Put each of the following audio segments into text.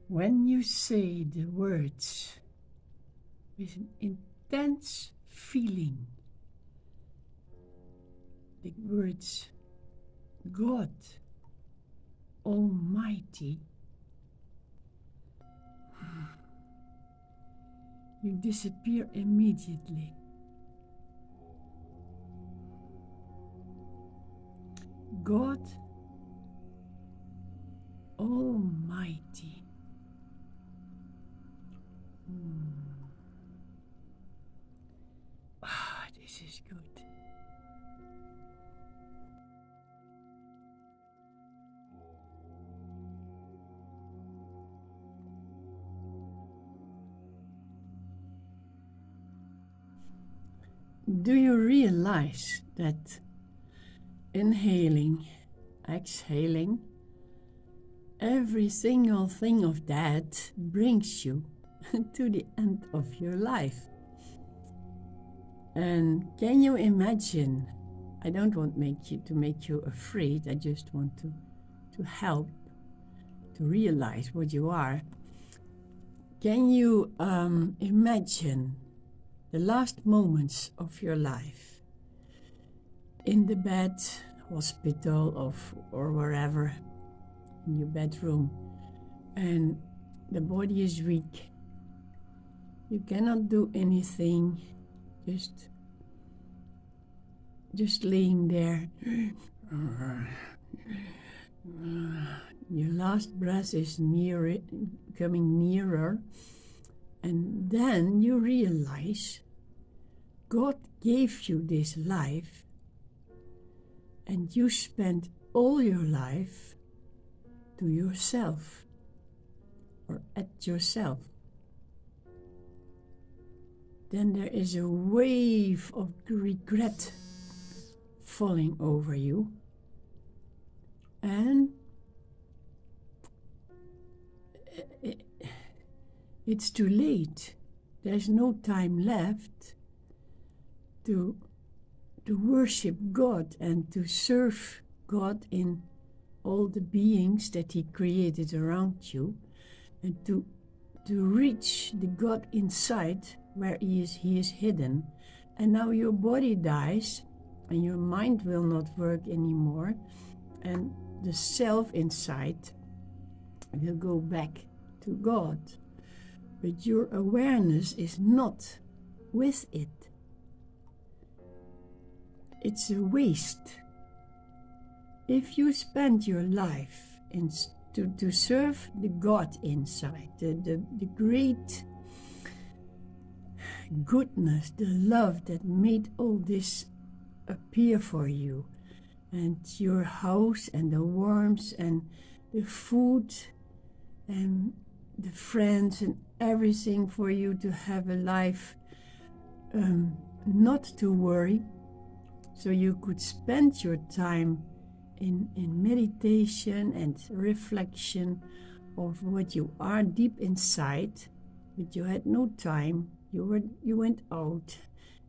When you say the words with an intense feeling, the words God Almighty, you disappear immediately. God Almighty. This is good. Do you realize that inhaling, exhaling, every single thing of that brings you to the end of your life? And can you imagine? I don't want to make you afraid. I just want to help to realize what you are. Can you imagine the last moments of your life in the bed, hospital, or wherever, in your bedroom, and the body is weak? You cannot do anything, just laying there. Your last breath is coming nearer, and then you realize God gave you this life, and you spent all your life to yourself or at yourself. Then there is a wave of regret falling over you, and it's too late. There's no time left to worship God and to serve God in all the beings that He created around you, and to reach the God inside where He is hidden. And now your body dies, and your mind will not work anymore, and the self inside will go back to God. But your awareness is not with it. It's a waste. If you spend your life to serve the God inside, the great goodness, the love that made all this appear for you, and your house and the warmth and the food and the friends and everything for you to have a life, not to worry, so you could spend your time in meditation and reflection of what you are deep inside, but you had no time. You went out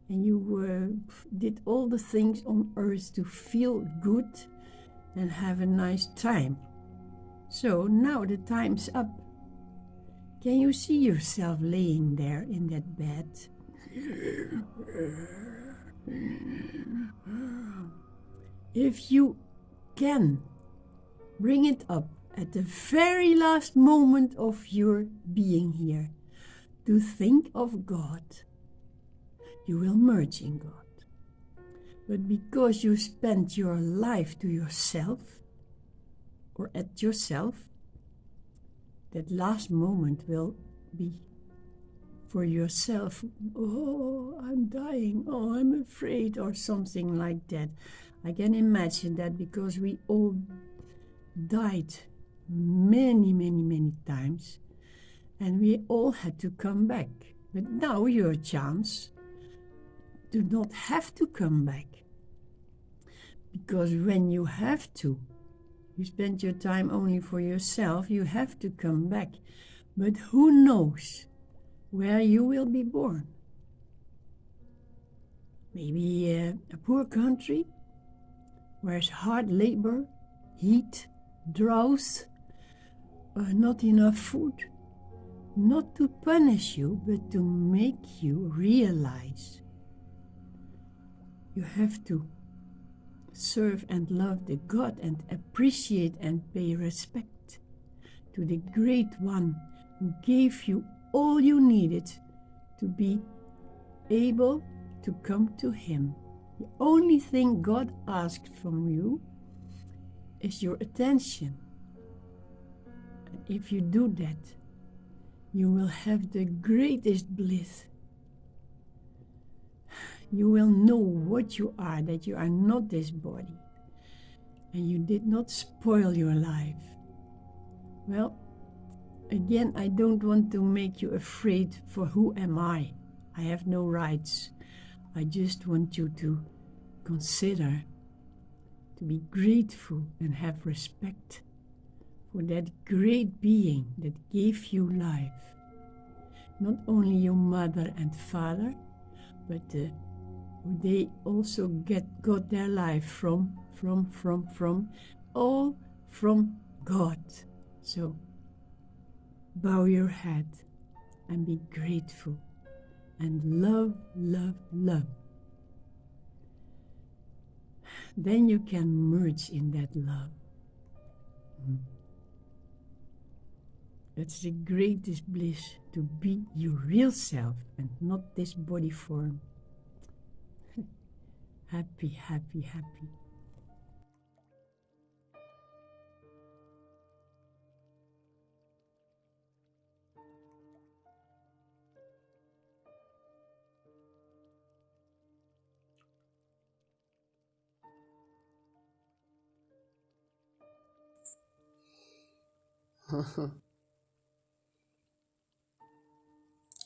and you did all the things on earth to feel good and have a nice time. So now the time's up. Can you see yourself laying there in that bed? If you can, bring it up at the very last moment of your being here to think of God. You will merge in God. But because you spent your life to yourself or at yourself, that last moment will be for yourself. Oh, I'm dying. Oh, I'm afraid, or something like that. I can imagine that, because we all died many, many, many times, and we all had to come back. But now your chance to not have to come back, because when you have to, you spend your time only for yourself, you have to come back. But who knows where you will be born? Maybe a poor country where it's hard labor, heat, drought, not enough food, not to punish you, but to make you realize you have to serve and love the God and appreciate and pay respect to the Great One who gave you all you needed to be able to come to Him. The only thing God asked from you is your attention. And if you do that, you will have the greatest bliss. You will know what you are, that you are not this body, and you did not spoil your life. Well, again, I don't want to make you afraid, for who am I? I have no rights. I just want you to consider, to be grateful and have respect for that great being that gave you life. Not only your mother and father, but they also got their life from all from God. So bow your head and be grateful and love, love, love. Then you can merge in that love. That's the greatest bliss, to be your real self and not this body form. Happy, happy, happy.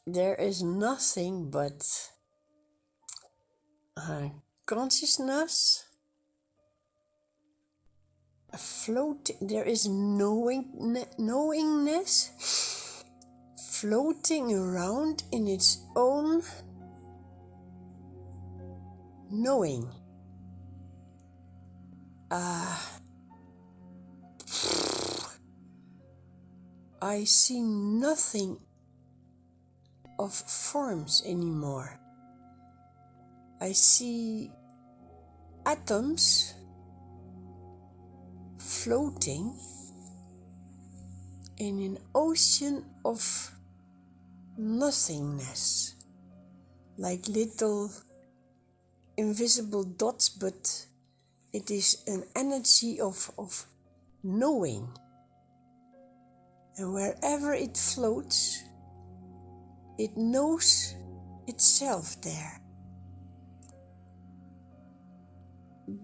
There is nothing but consciousness floating. There is knowingness floating around in its own knowing. I see nothing of forms anymore. I see atoms floating in an ocean of nothingness, like little invisible dots, but it is an energy of knowing. And wherever it floats, it knows itself there.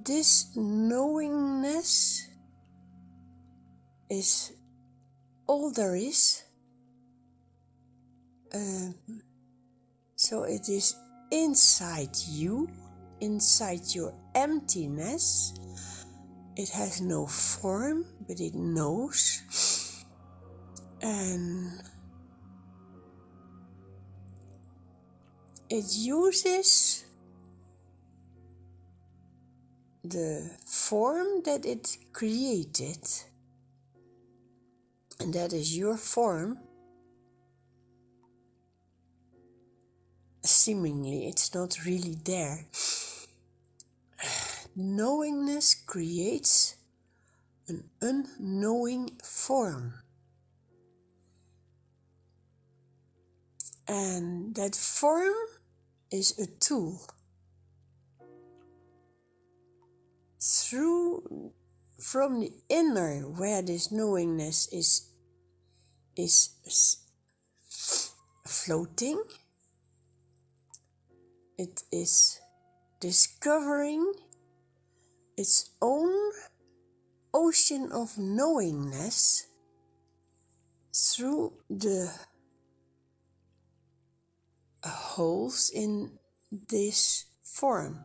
This knowingness is all there is. So it is inside you, inside your emptiness. It has no form, but it knows. And it uses the form that it created, and that is your form. Seemingly, it's not really there. Knowingness creates an unknowing form. And that form is a tool. From the inner, where this knowingness is floating, it is discovering its own ocean of knowingness through the holes in this form.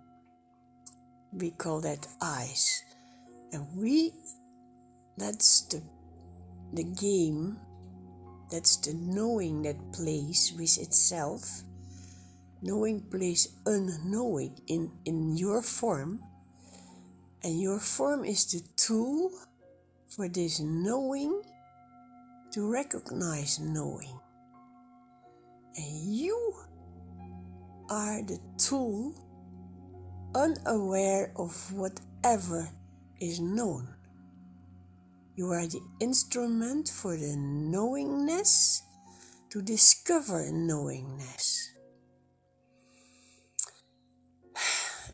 We call that eyes. And that's the game, that's the knowing that plays with itself. Knowing plays unknowing in your form. And your form is the tool for this knowing to recognize knowing. And you are the tool, unaware of whatever is known. You are the instrument for the knowingness to discover knowingness.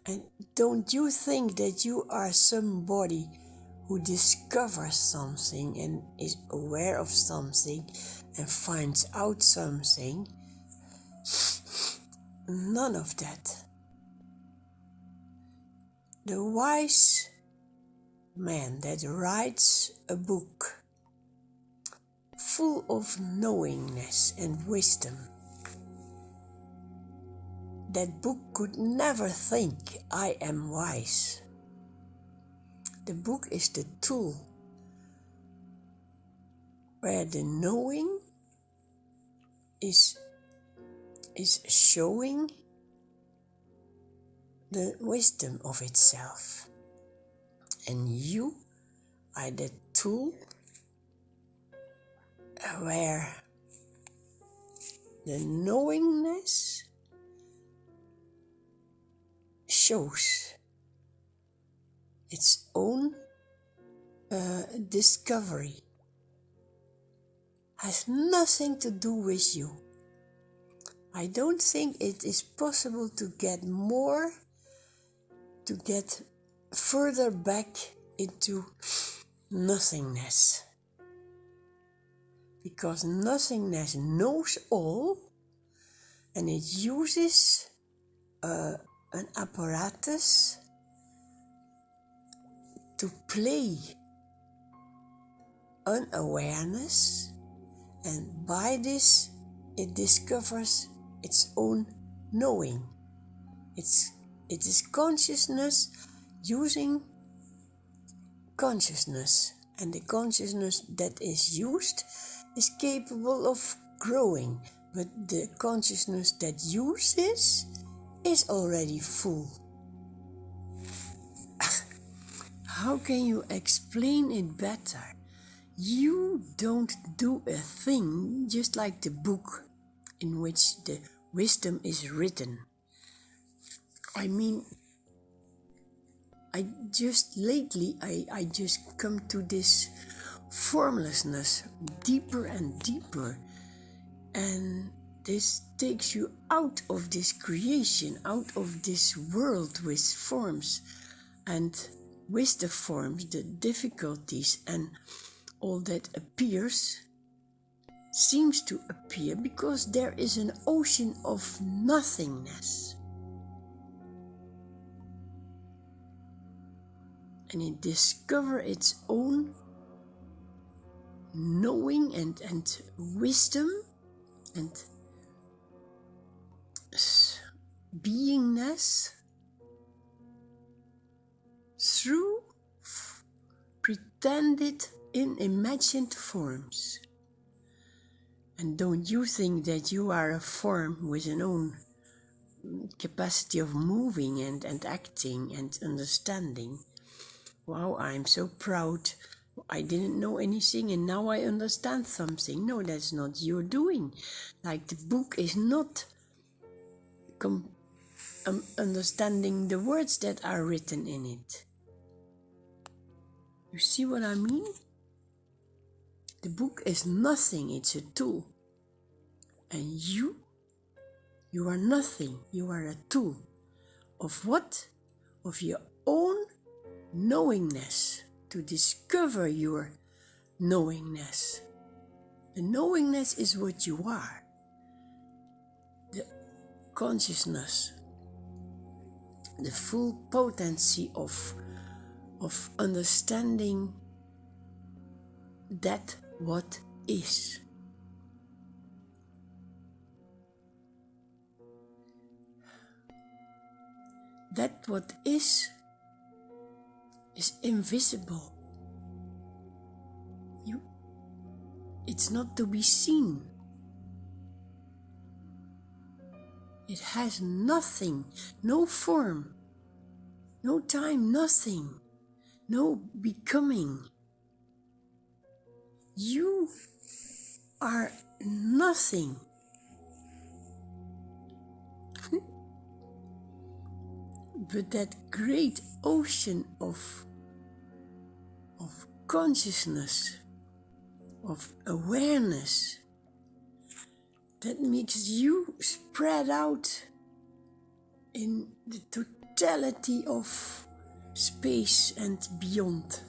And don't you think that you are somebody who discovers something and is aware of something and finds out something? None of that. The wise man that writes a book full of knowingness and wisdom, that book could never think, I am wise. The book is the tool where the knowing is showing the wisdom of itself. And you are the tool where the knowingness shows its own discovery. Has nothing to do with you. I don't think it is possible to get further back into nothingness. Because nothingness knows all, and it uses an apparatus to play unawareness, and by this it discovers its own knowing. It is consciousness using consciousness, and the consciousness that is used is capable of growing, but the consciousness that uses is already full. How can you explain it better? You don't do a thing just like the book in which the wisdom is written. I mean, I just come to this formlessness deeper and deeper, and this takes you out of this creation, out of this world with forms, and with the forms, the difficulties and all that seems to appear because there is an ocean of nothingness. And it discovers its own knowing and wisdom and beingness through pretended imagined forms. And don't you think that you are a form with an own capacity of moving and acting and understanding? Wow, I'm so proud. I didn't know anything and now I understand something. No, that's not your doing. Like the book is not understanding the words that are written in it. You see what I mean? The book is nothing, it's a tool. And you are nothing, you are a tool. Of what? Of your own knowingness, to discover your knowingness. The knowingness is what you are. The consciousness, the full potency of understanding that what is. That what is invisible. It's not to be seen. It has nothing, no form, no time, nothing, no becoming. You are nothing. But that great ocean of consciousness, of awareness, that makes you spread out in the totality of space and beyond.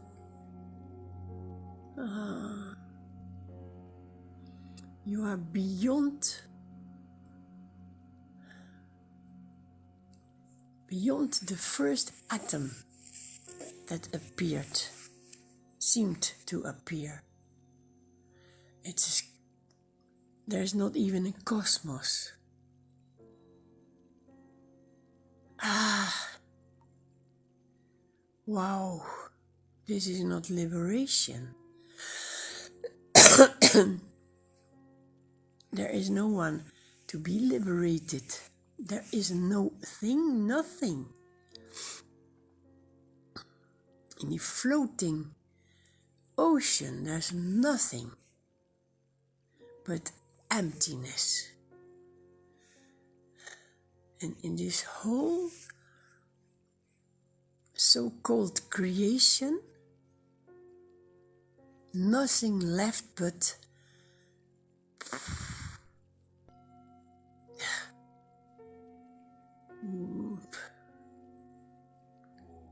You are beyond the first atom that seemed to appear. There's not even a cosmos. Wow, this is not liberation. There is no one to be liberated. There is no thing, nothing. In the floating ocean, there's nothing but emptiness. And in this whole so-called creation, nothing left but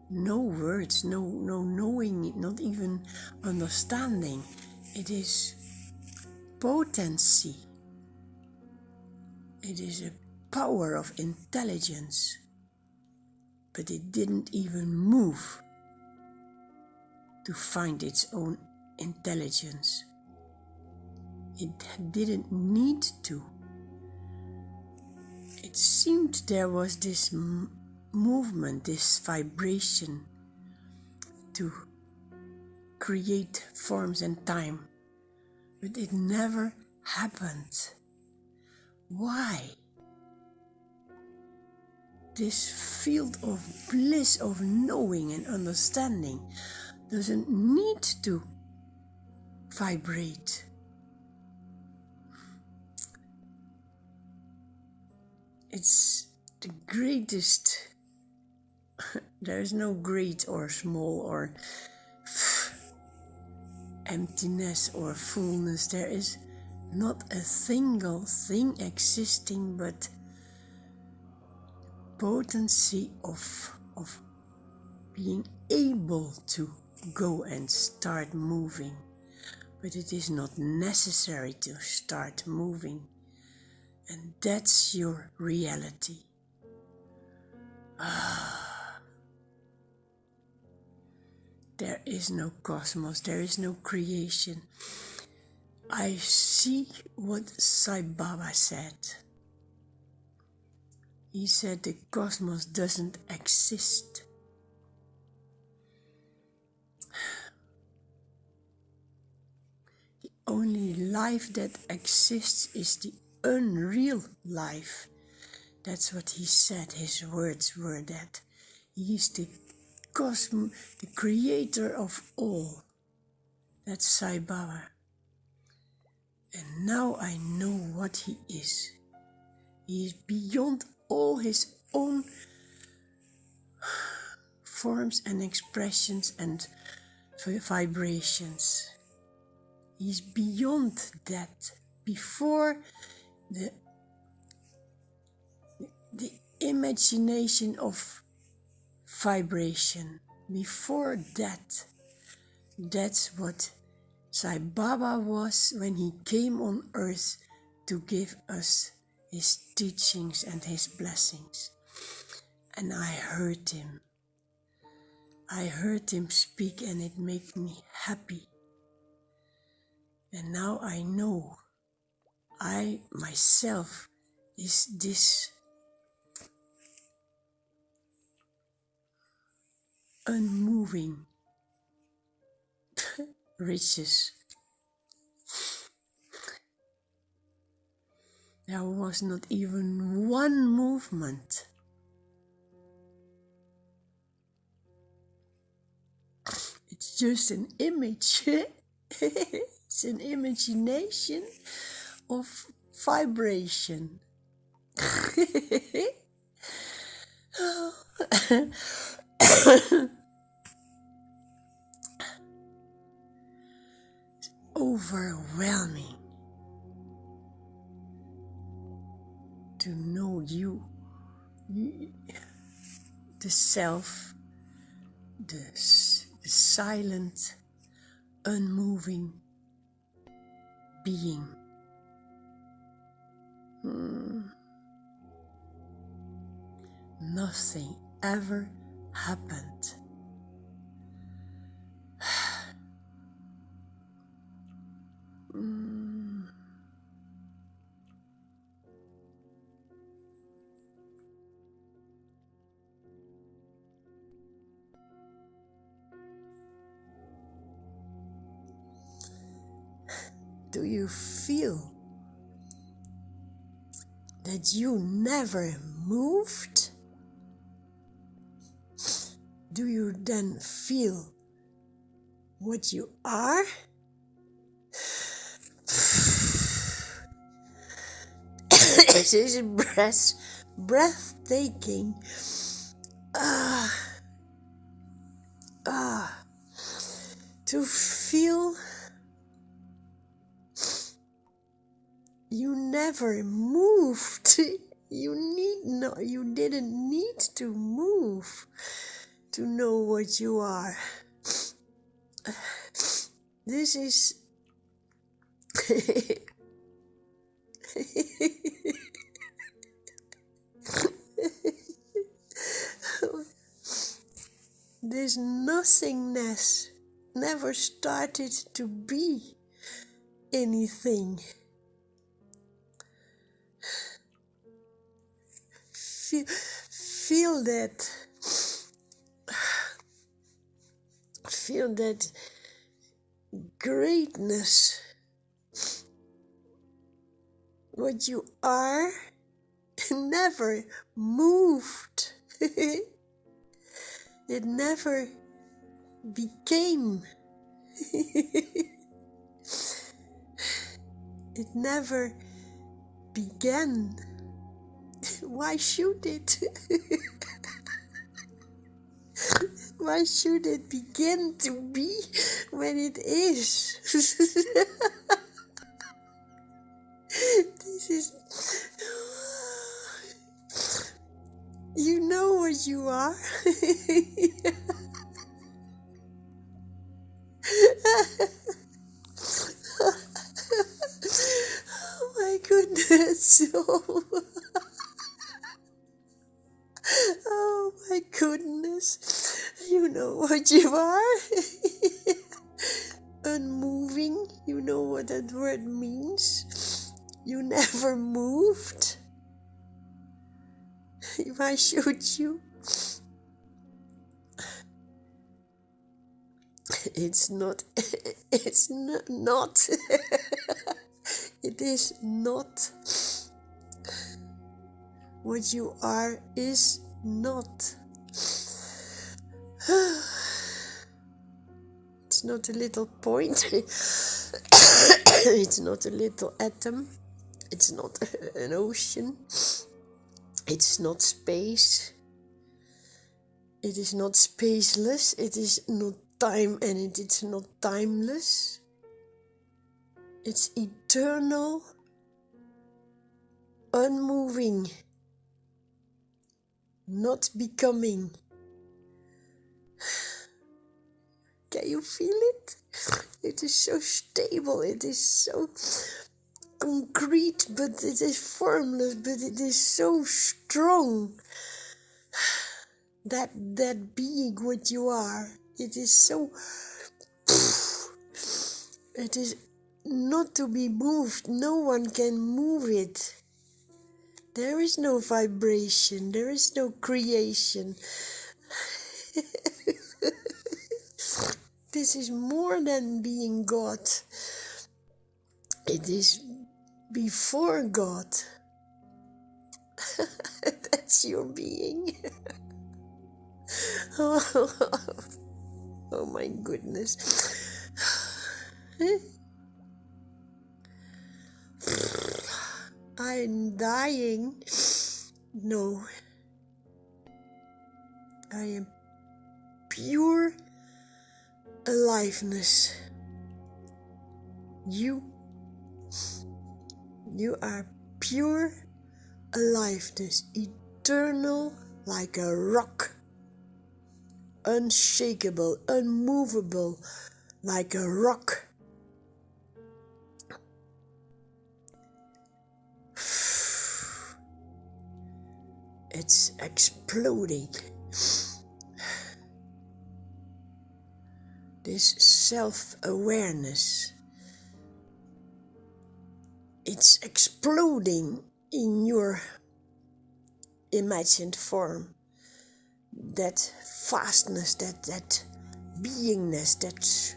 no words, no knowing, not even understanding. It is potency. It is a power of intelligence. But it didn't even move to find its own intelligence. It didn't need to. It seemed there was this movement, this vibration to create forms and time, but it never happened. Why? This field of bliss, of knowing and understanding, doesn't need to vibrate. It's the greatest. There is no great or small or emptiness or fullness. There is not a single thing existing but potency of being able to go and start moving. But it is not necessary to start moving. And that's your reality. There is no cosmos, there is no creation. I see what Sai Baba said. He said the cosmos doesn't exist. The only life that exists is the unreal life. That's what he said. His words were that he is the creator of all. That's Sai Baba. And now I know what he is. He is beyond all his own forms and expressions and vibrations. He is beyond that. Before the imagination of vibration, before that, that's what Sai Baba was when he came on earth to give us his teachings and his blessings. And I heard him. I heard him speak and it made me happy. And now I know I myself is this unmoving riches. There was not even one movement. It's just an image. It's an imagination of vibration. Overwhelming to know you, the self, the silent, unmoving being. Nothing ever happened. Do you feel that you never moved? Do you then feel what you are? It is breathtaking. To feel you never moved. You didn't need to move to know what you are. This is this nothingness never started to be anything. Feel that. Feel that greatness. What you are never moved. It never became. It never began. Why should it? Why should it begin to be when it is? This is... You know what you are. Oh my goodness. Oh my goodness. You know what you are. Unmoving. You know what that word means. You never moved. Why should you? It's not. It's not. It is not. What you are is not. It's not a little point. It's not a little atom. It's not an ocean. It's not space. It is not spaceless. It is not time, and it is not timeless. It's eternal, unmoving, not becoming. Can you feel it? It is so stable. It is so concrete, but it is formless, but it is so strong. That being what you are, it is so... It is not to be moved. No one can move it. There is no vibration. There is no creation. This is more than being God. It is before God. That's your being. Oh my goodness. I'm dying. No, I am pure aliveness. You are pure aliveness, eternal like a rock, unshakable, unmovable like a rock. It's exploding. This self-awareness, it's exploding in your imagined form. That vastness, that beingness, that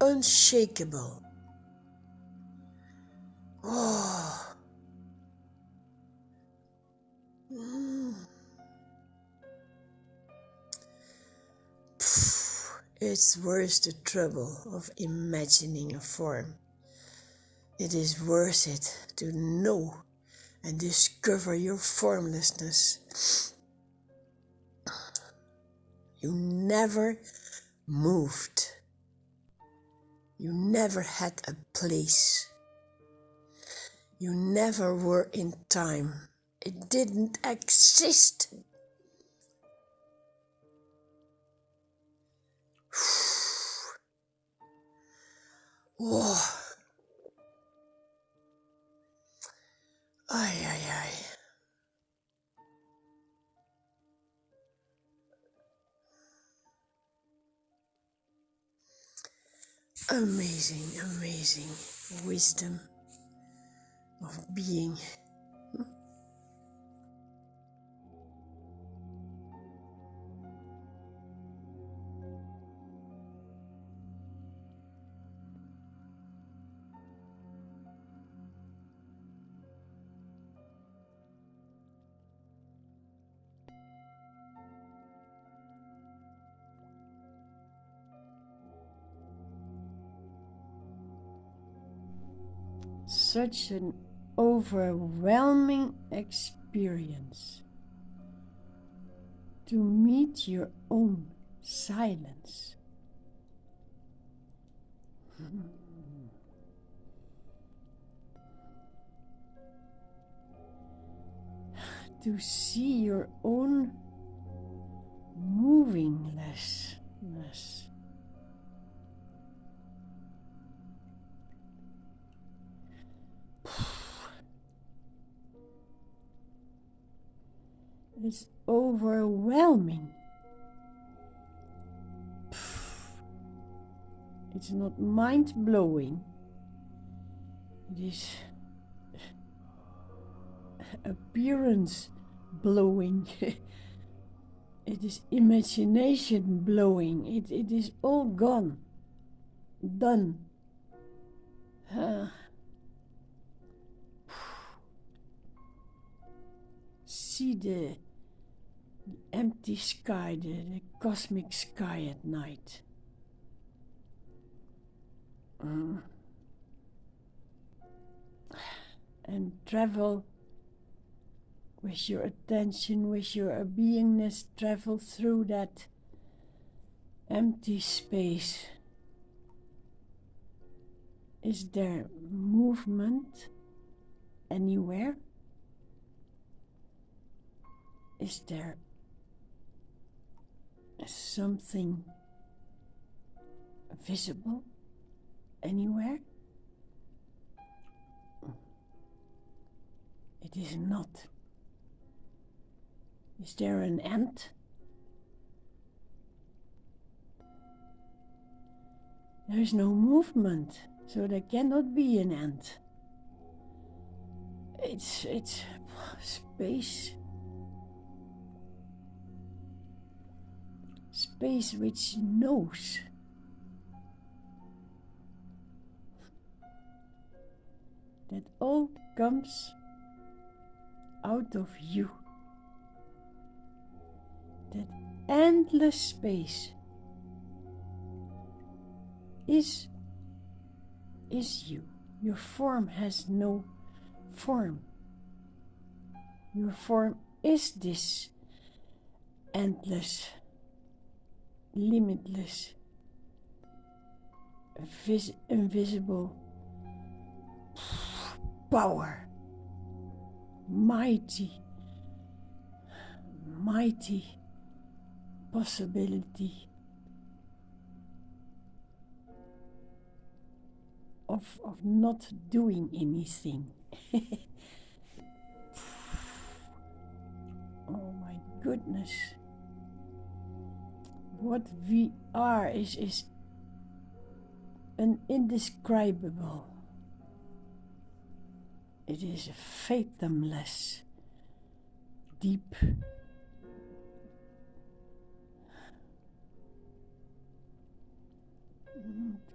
unshakable. Oh. It's worth the trouble of imagining a form. It is worth it to know and discover your formlessness. You never moved. You never had a place. You never were in time. It didn't exist. Whoa. Ay, ay, ay. Amazing, amazing wisdom of being. Such an overwhelming experience to meet your own silence. To see your own movinglessness. It's overwhelming. It's not mind-blowing. It is appearance blowing. It is imagination blowing. It is all gone. Done. See the empty sky, the cosmic sky at night. And travel with your attention, with your beingness, travel through that empty space. Is there movement anywhere? Is there something visible anywhere? It is not. Is there an end? There is no movement, so there cannot be an end. It's space. Space which knows. That all comes out of you. That endless space is is you. Your form has no form. Your form is this endless, limitless, invisible power, mighty possibility of not doing anything. Oh my goodness. What we are is an indescribable. It is a fathomless, deep,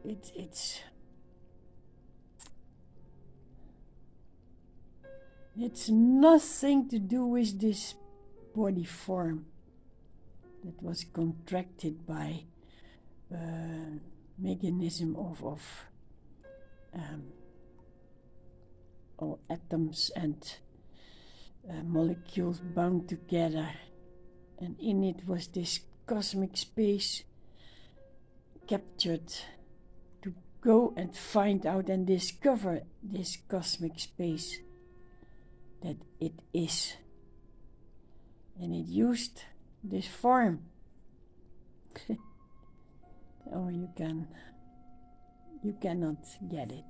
it's nothing to do with this body form that was contracted by mechanism of all atoms and molecules bound together, and in it was this cosmic space captured to go and find out and discover this cosmic space that it is. And it used this form. Oh, you cannot get it.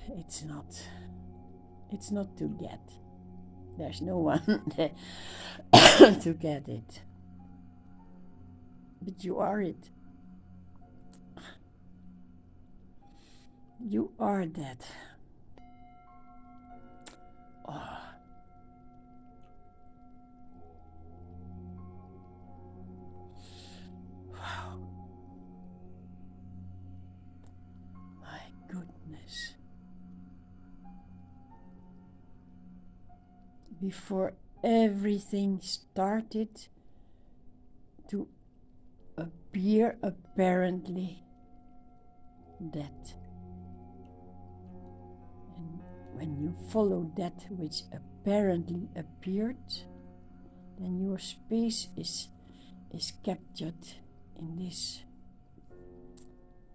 It's not to get. There's no one to get it. But you are it. You are that. Oh. Wow. My goodness. Before everything started to appear apparently that. And when you follow that which apparently appeared, then your space is captured in this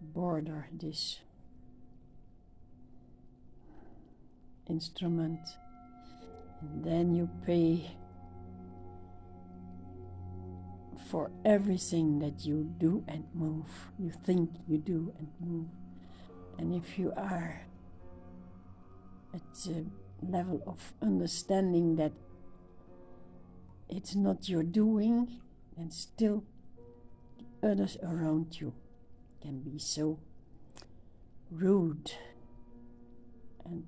border, this instrument. And then you pay for everything that you do and move, you think you do and move. And if you are at a level of understanding that it's not your doing, then still the others around you can be so rude and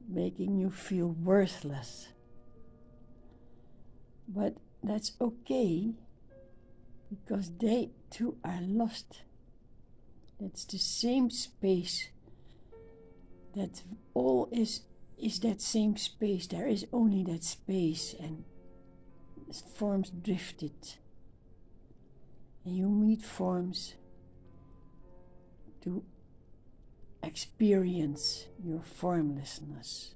making you feel worthless. But that's okay, because they too are lost. It's the same space. That all is that same space. There is only that space, and forms drifted. And you meet forms to experience your formlessness.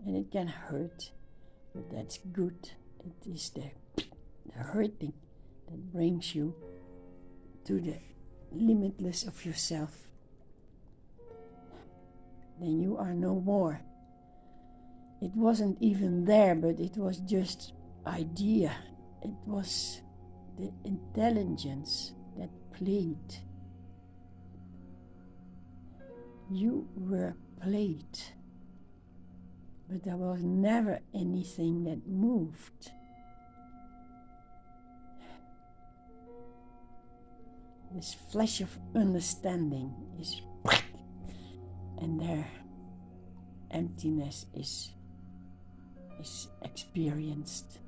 And it can hurt, but that's good. It is the hurting that brings you to the limitless of yourself. Then you are no more. It wasn't even there, but it was just idea. It was the intelligence that played. You were played, but there was never anything that moved. This flash of understanding is, and their emptiness is experienced.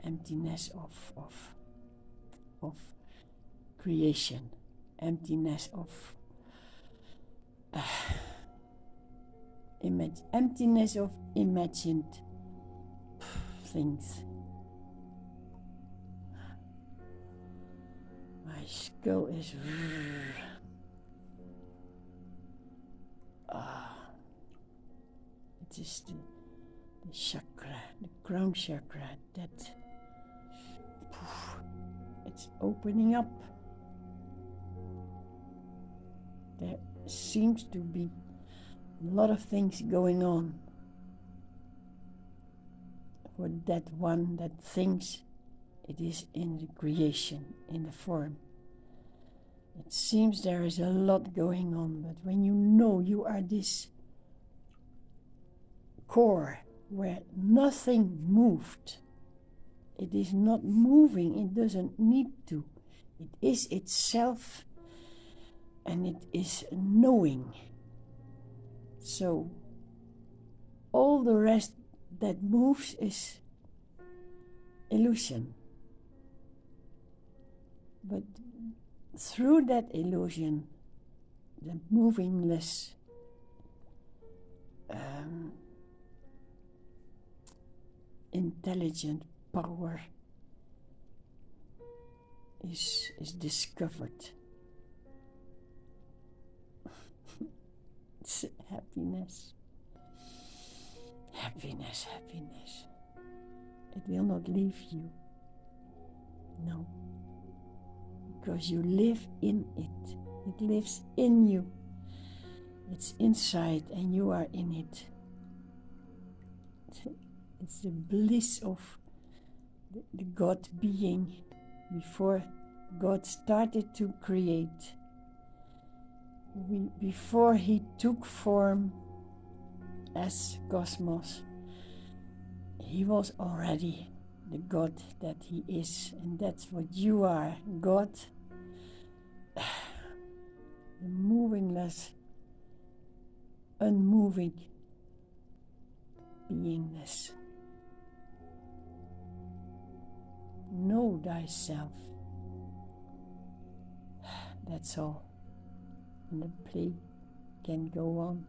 Emptiness of creation, emptiness of emptiness of imagined things. My skull is... It is the chakra, the crown chakra, that it's opening up. There seems to be a lot of things going on for that one that thinks it is in the creation, in the form. It seems there is a lot going on, but when you know you are this core where nothing moved, it is not moving, it doesn't need to. It is itself and it is knowing. So all the rest that moves is illusion. But through that illusion, the movingless intelligent power is discovered. It's happiness. Happiness, happiness. It will not leave you. No. Because you live in it. It lives in you. It's inside and you are in it. It's the bliss of the God being before God started to create. Before he took form as cosmos, he was already the God that he is, and that's what you are, God, the movingless, unmoving beingness. Know thyself. That's all. And the play can go on.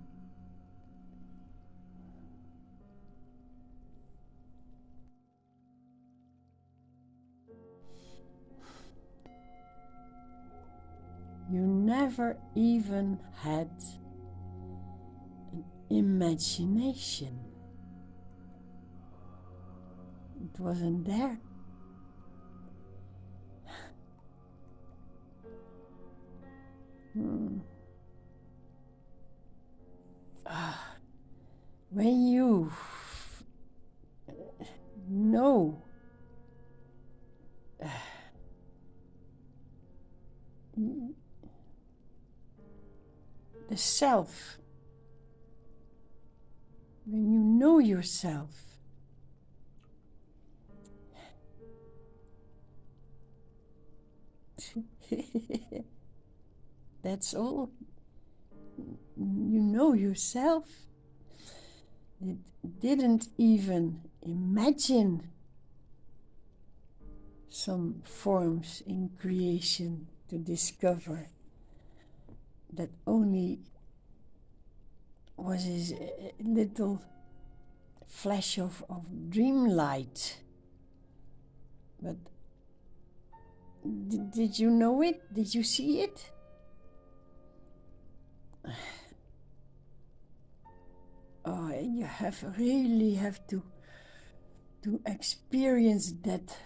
You never even had an imagination. It wasn't there. When you know the self, when you know yourself, that's all. You know yourself. It didn't even imagine some forms in creation to discover. That only was his little flash of dream light. But did you know it? Did you see it? Oh, you really have to experience that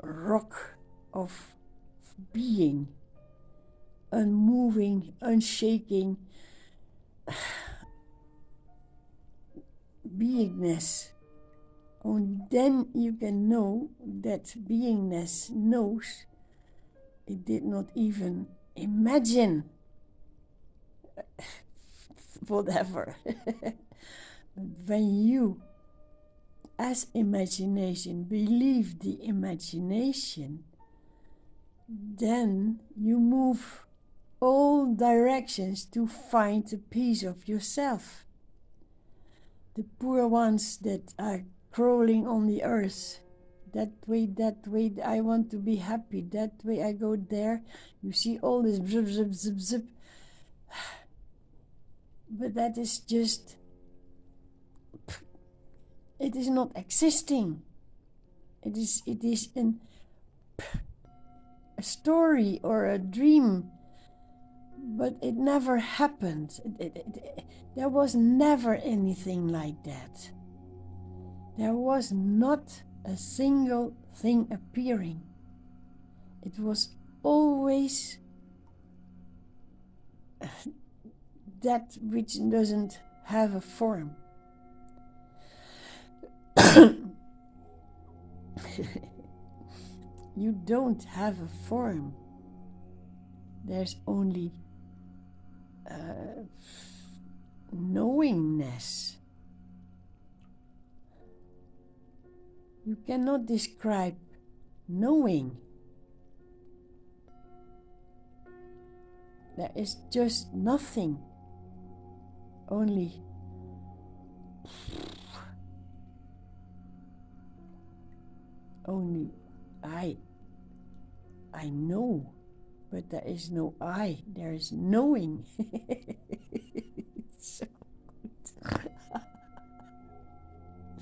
rock of being, unmoving, unshaking beingness. Only then you can know that beingness knows it did not even imagine whatever. But when you, as imagination, believe the imagination, then you move all directions to find a piece of yourself. The poor ones that are crawling on the earth, that way, I want to be happy, that way I go there, you see all this zip, zip, zip, zip. But that is just, it is not existing. It is a story or a dream, but it never happened. There was never anything like that. There was not a single thing appearing. It was always that which doesn't have a form. You don't have a form. There's only knowingness. You cannot describe knowing. There is just nothing. Only I know, but there is no I, there is knowing. It's so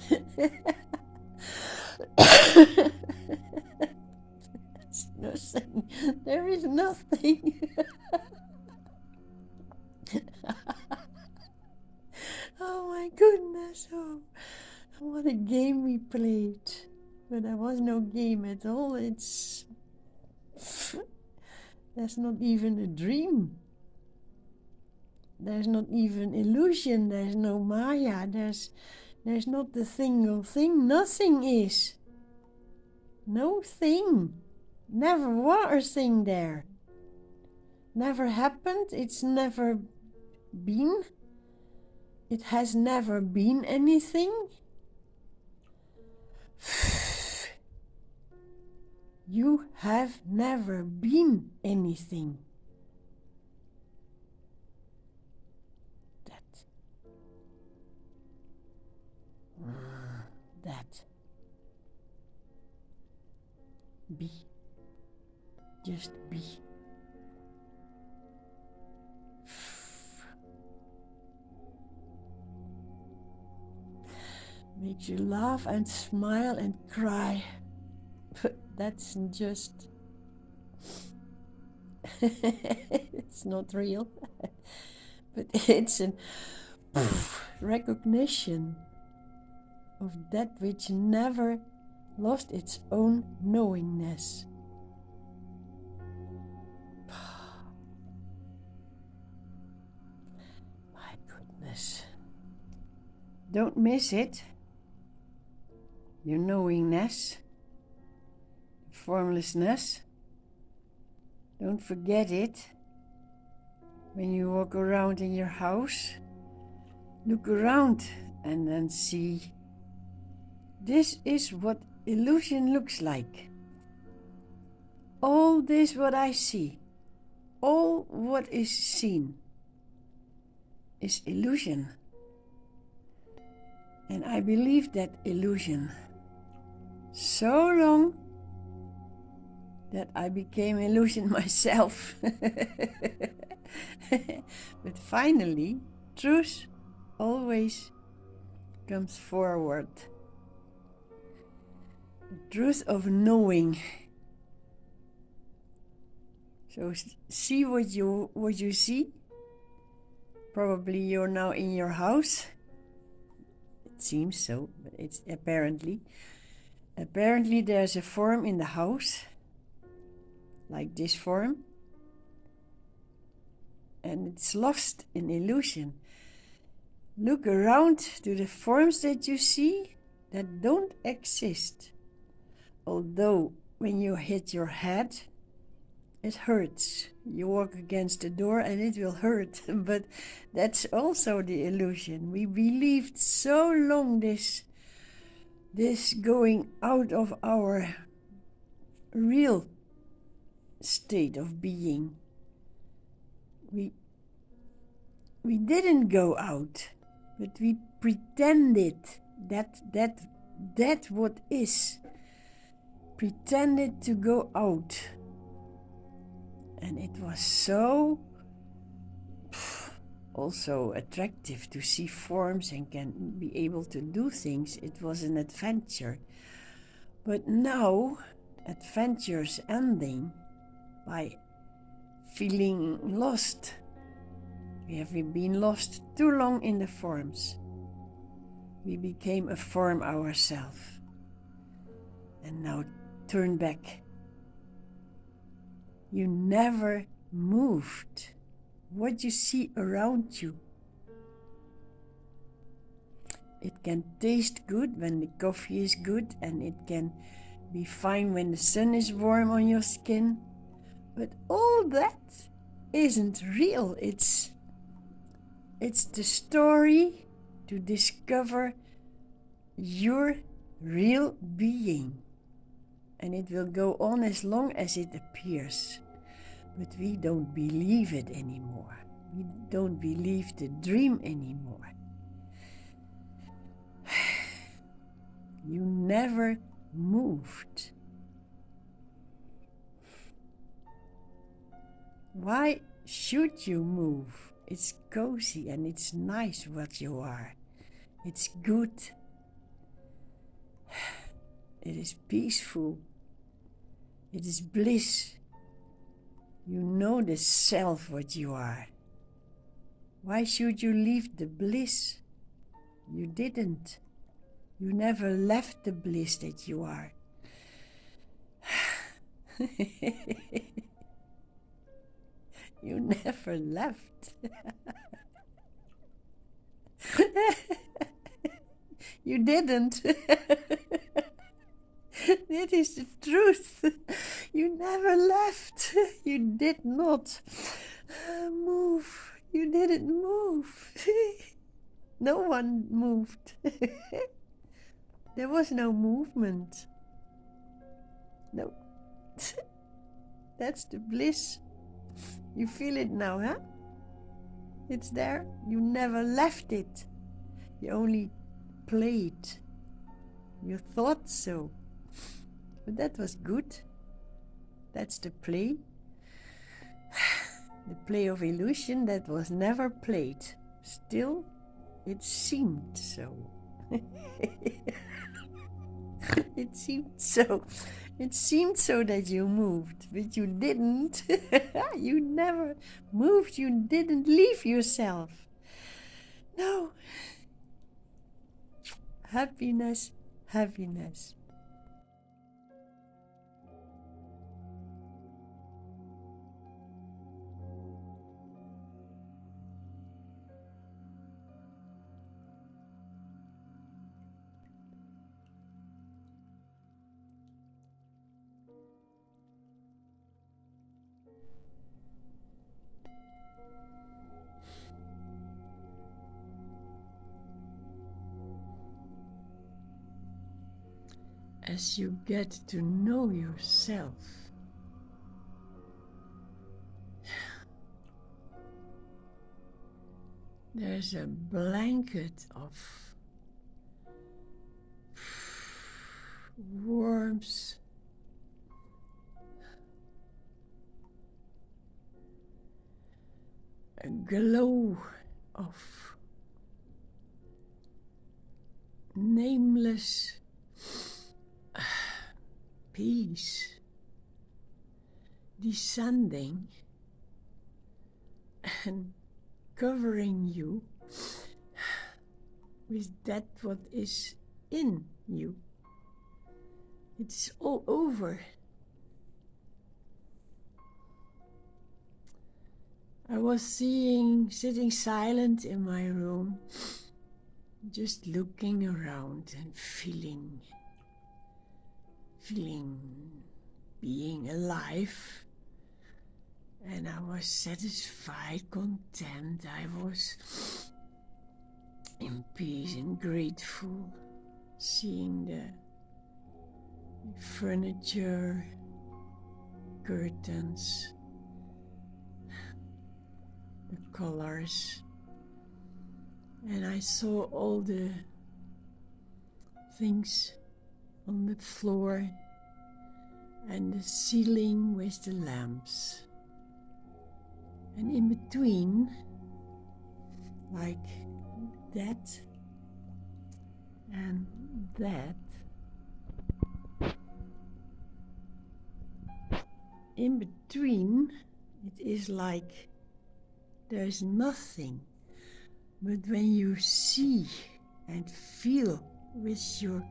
good. There's nothing. There is nothing. Oh my goodness, oh, what a game we played. But there was no game at all. There's not even a dream. There's not even illusion. There's no Maya. There's not the single thing. Nothing is. No thing. Never was a thing there. Never happened. It's never been. It has never been anything. You have never been anything. That. Be. Just be. Makes you laugh and smile and cry. But that's just... it's not real. But it's a recognition of that which never lost its own knowingness. My goodness. Don't miss it. Your knowingness, formlessness. Don't forget it. When you walk around in your house, look around and then see. This is what illusion looks like. All this what I see, all what is seen is illusion. And I believed that illusion so long that I became illusion myself. But finally, truth always comes forward. The truth of knowing. So see what you see. Probably you're now in your house. It seems so, but it's apparently there's a form in the house, like this form, and it's lost in illusion. Look around to the forms that you see that don't exist. Although when you hit your head, it hurts. You walk against the door and it will hurt, but that's also the illusion. We believed so long this going out of our real state of being. We didn't go out, but we pretended that what is, pretended to go out. And it was so also attractive to see forms and can be able to do things. It was an adventure. But now, adventure's ending, by feeling lost. We have been lost too long in the forms. We became a form ourselves. And now turn back. You never moved. What you see around you. It can taste good when the coffee is good, and it can be fine when the sun is warm on your skin. But all that isn't real. It's the story to discover your real being. And it will go on as long as it appears. But we don't believe it anymore. We don't believe the dream anymore. You never moved. Why should you move? It's cozy and it's nice what you are. It's good. It is peaceful. It is bliss. You know the self what you are. Why should you leave the bliss? You didn't. You never left the bliss that you are. You never left. You didn't. It is the truth. You never left. You did not move. You didn't move. No one moved. There was no movement. No. That's the bliss. You feel it now, huh? It's there. You never left it. You only played. You thought so. But that was good. That's the play. The play of illusion that was never played. Still, it seemed so. It seemed so. It seemed so that you moved, but you didn't. You never moved. You didn't leave yourself. No. Happiness, happiness. As you get to know yourself, there's a blanket of warmth, a glow of nameless peace descending and covering you with that what is in you. It's all over. I was sitting silent in my room, just looking around and feeling being alive, and I was satisfied, content. I was in peace and grateful, seeing the furniture, curtains, the colors, and I saw all the things on the floor and the ceiling with the lamps. And in between, like that and that, in between, it is like there's nothing. But when you see and feel with your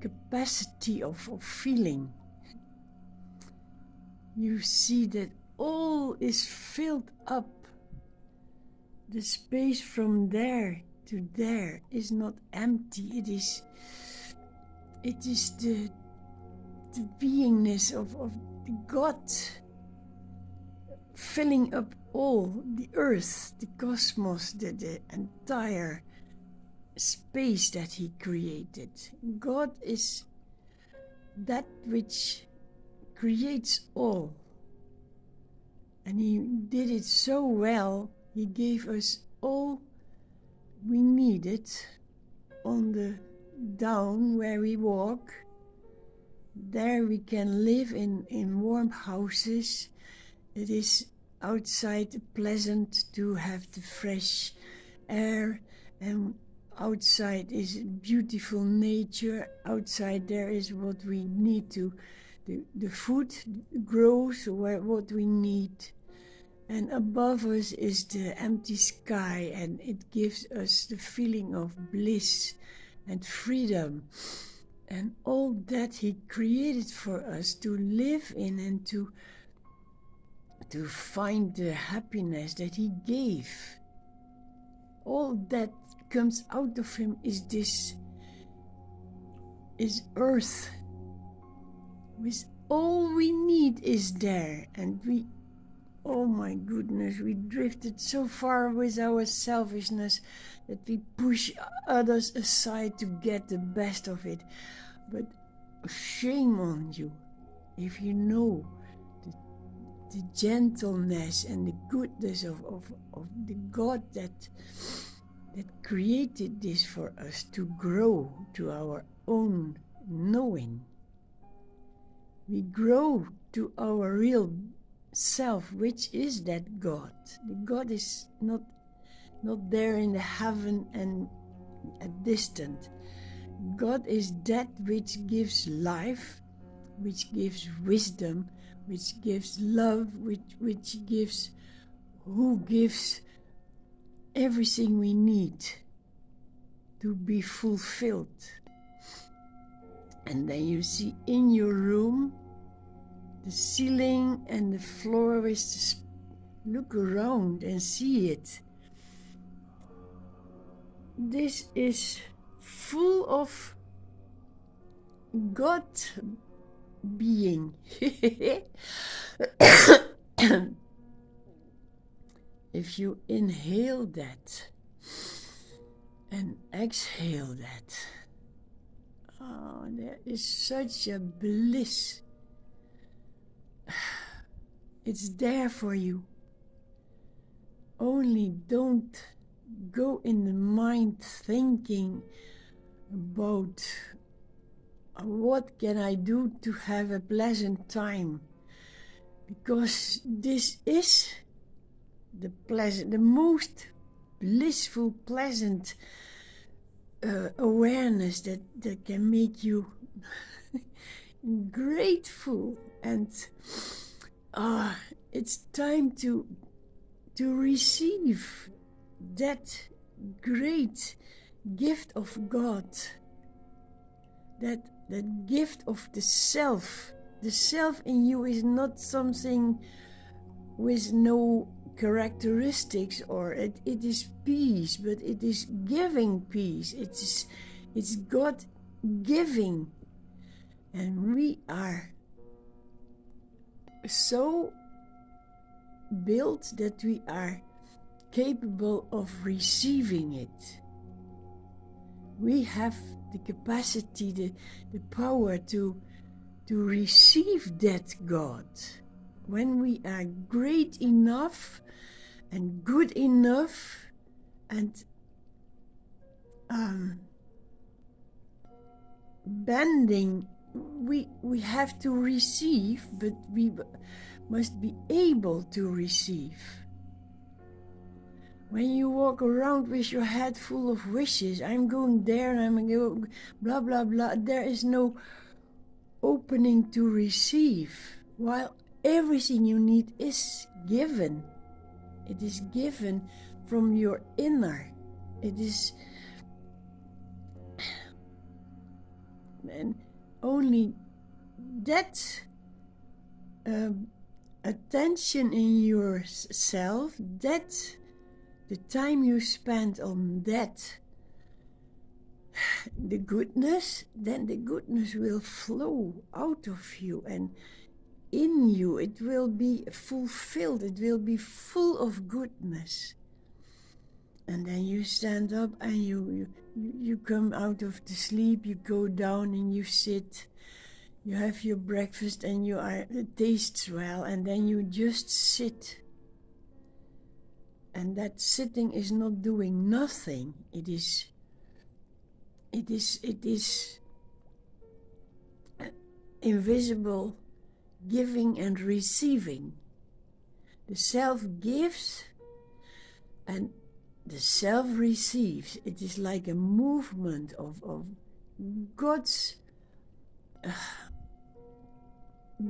capacity of feeling, you see that all is filled up. The space from there to there is not empty. It is the beingness of the God filling up all the earth, the cosmos, the entire space that he created. God is that which creates all. And he did it so well, he gave us all we needed on the down where we walk. There we can live in warm houses. It is outside pleasant to have the fresh air, and outside is beautiful nature. Outside there is what we need to, the food grows what we need. And above us is the empty sky, and it gives us the feeling of bliss and freedom. And all that he created for us to live in and to find the happiness that he gave. All that comes out of him is earth. With all we need is there, and we, oh my goodness, we drifted so far with our selfishness that we push others aside to get the best of it. But shame on you if you know the gentleness and the goodness of the God that created this for us to grow to our own knowing. We grow to our real self, which is that God. The God is not there in the heaven and a distant. God is that which gives life, which gives wisdom, which gives love, which gives, who gives everything we need to be fulfilled. And then you see in your room the ceiling and the floor is to look around and see it. This is full of God being. If you inhale that and exhale that, oh, there is such a bliss. It's there for you. Only don't go in the mind thinking about what can I do to have a pleasant time, because this is the most blissful, pleasant awareness that can make you grateful. And it's time to receive that great gift of God, that gift of the self. The self in you is not something with no characteristics, or it is peace, but it is giving peace. It's God giving, and we are so built that we are capable of receiving it. We have the capacity, the power to receive that God. When we are great enough and good enough and bending, we have to receive, but we must be able to receive. When you walk around with your head full of wishes, I'm going there and I'm going blah blah blah, there is no opening to receive, while everything you need is given. It is given from your inner. It is, and only that attention in yourself, that the time you spend on that, the goodness, then the goodness will flow out of you and in you. It will be fulfilled. It will be full of goodness. And then you stand up and you come out of the sleep, you go down and you sit. You have your breakfast and it tastes well, and then you just sit. And that sitting is not doing nothing. It is invisible giving and receiving. The self gives and the self receives. It is like a movement of God's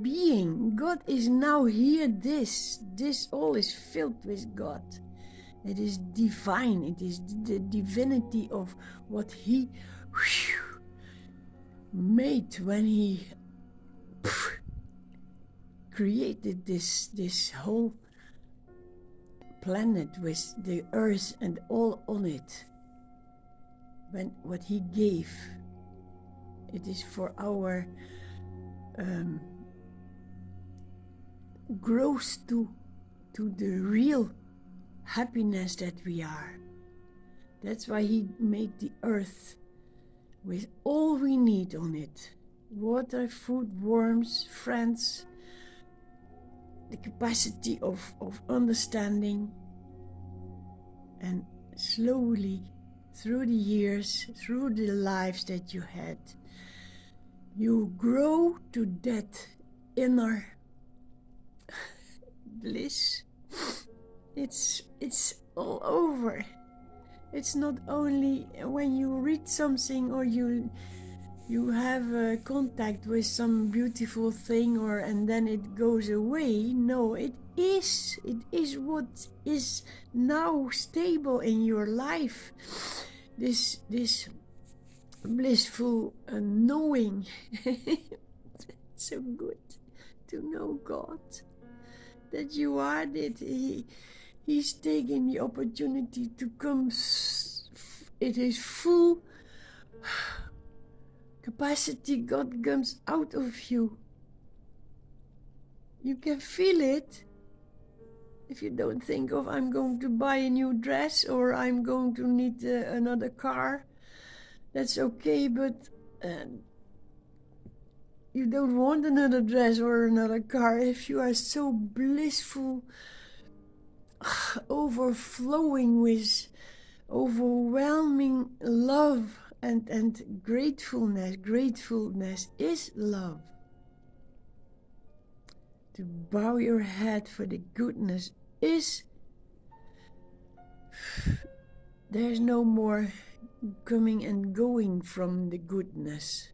being. God is now here. This all is filled with God. It is divine. It is the divinity of what He made when He created this whole planet with the earth and all on it. When what He gave, it is for our growth to the real happiness that we are. That's why He made the earth with all we need on it: water, food, warmth, friends, the capacity of understanding. And slowly, through the years, through the lives that you had, you grow to that inner bliss. It's all over. It's not only when you read something or you have contact with some beautiful thing and then it goes away. No, it is what is now stable in your life. This blissful knowing. It's so good to know God, that you are that He's taking the opportunity to come. It is full capacity. God comes out of you. You can feel it. If you don't think of, I'm going to buy a new dress or I'm going to need another car, that's okay, but you don't want another dress or another car if you are so blissful, overflowing with overwhelming love and gratefulness. Gratefulness is love. To bow your head for the goodness is, there's no more coming and going from the goodness.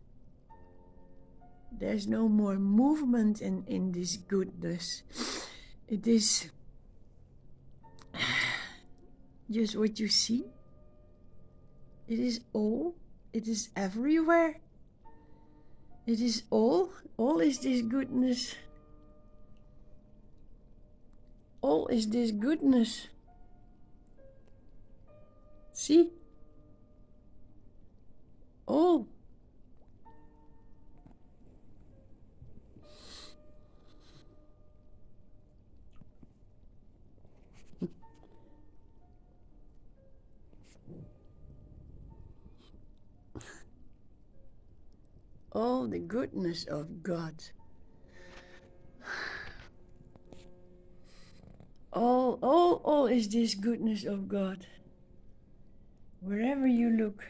There's no more movement in this goodness. It is just what you see. It is all. It is everywhere. It is all. All is this goodness. All is this goodness. See? All. All the goodness of God. All is this goodness of God. Wherever you look,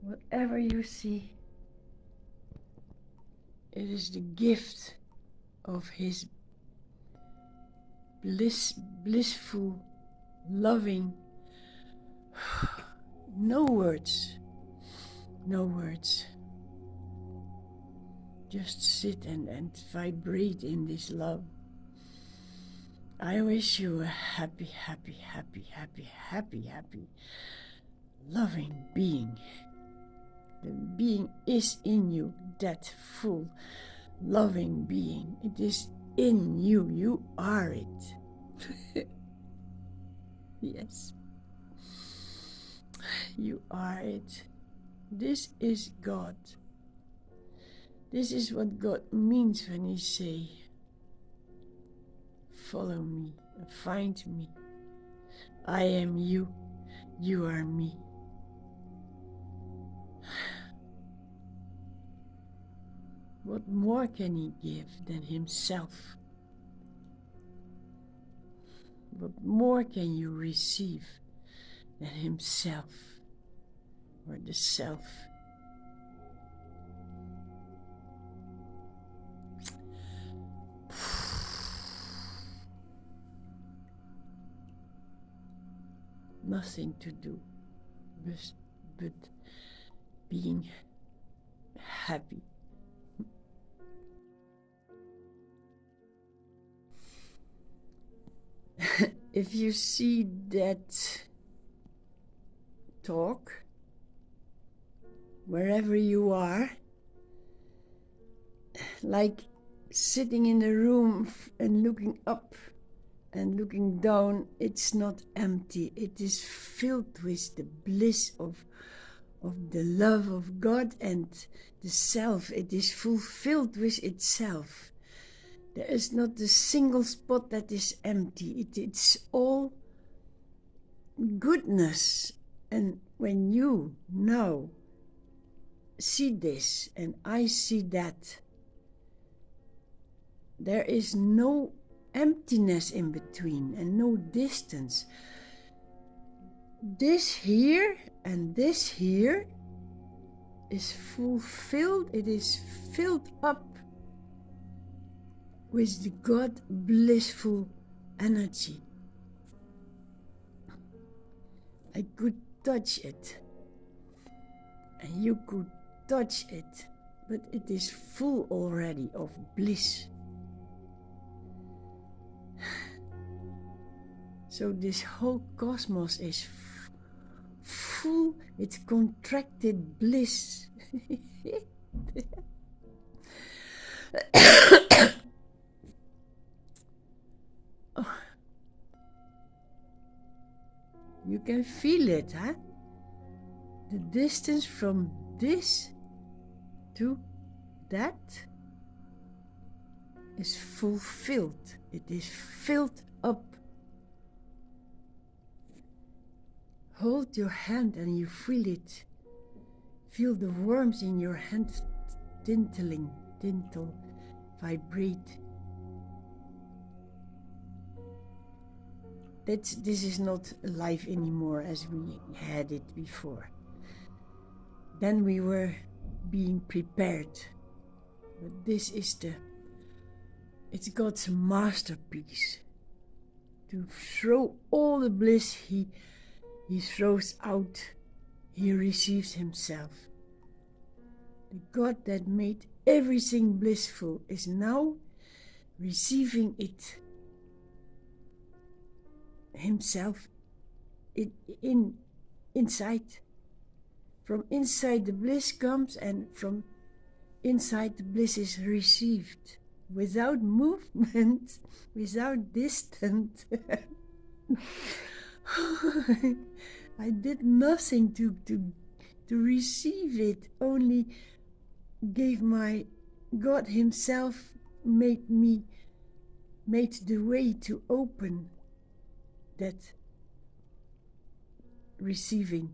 whatever you see, it is the gift of His blissful loving. No words. No words. Just sit and vibrate in this love. I wish you a happy, happy, happy, happy, happy, happy, loving being. The being is in you, that full, loving being. It is in you. You are it. Yes. You are it. This is God. This is what God means when He say, follow me, find me. I am you, you are me. What more can He give than Himself? What more can you receive than Himself or the self? Nothing to do but being happy. If you see that talk, wherever you are, like sitting in a room and looking up and looking down, it's not empty. It is filled with the bliss of the love of God and the self. It is fulfilled with itself. There is not a single spot that is empty. It's all goodness. And when you now see this and I see that, there is no emptiness in between and no distance. This here and this here is fulfilled. It is filled up with the God blissful energy. I could touch it and you could touch it, but it is full already of bliss. So this whole cosmos is full, it's contracted bliss. Oh. You can feel it, huh? The distance from this to that is fulfilled. It is filled up. Hold your hand and you feel it. Feel the warmth in your hand tintle, vibrate. This is not life anymore as we had it before. Then we were being prepared. But this is it's God's masterpiece. To throw all the bliss He throws out, He receives Himself. The God that made everything blissful is now receiving it Himself inside. From inside the bliss comes, and from inside the bliss is received without movement, without distance. I did nothing to receive it, only gave my God Himself made the way to open that receiving.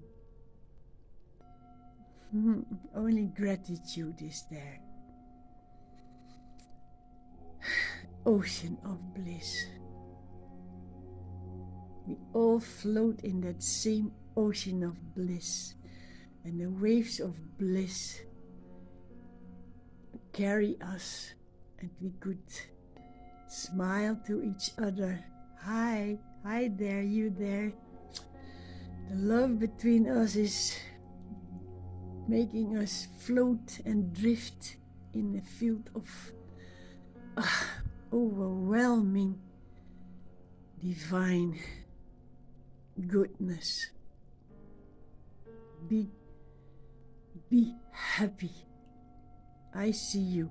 Only gratitude is there. Ocean of bliss. We all float in that same ocean of bliss, and the waves of bliss carry us, and we could smile to each other. Hi, Hi there, you there. The love between us is making us float and drift in a field of overwhelming divine goodness. Be happy. I see you.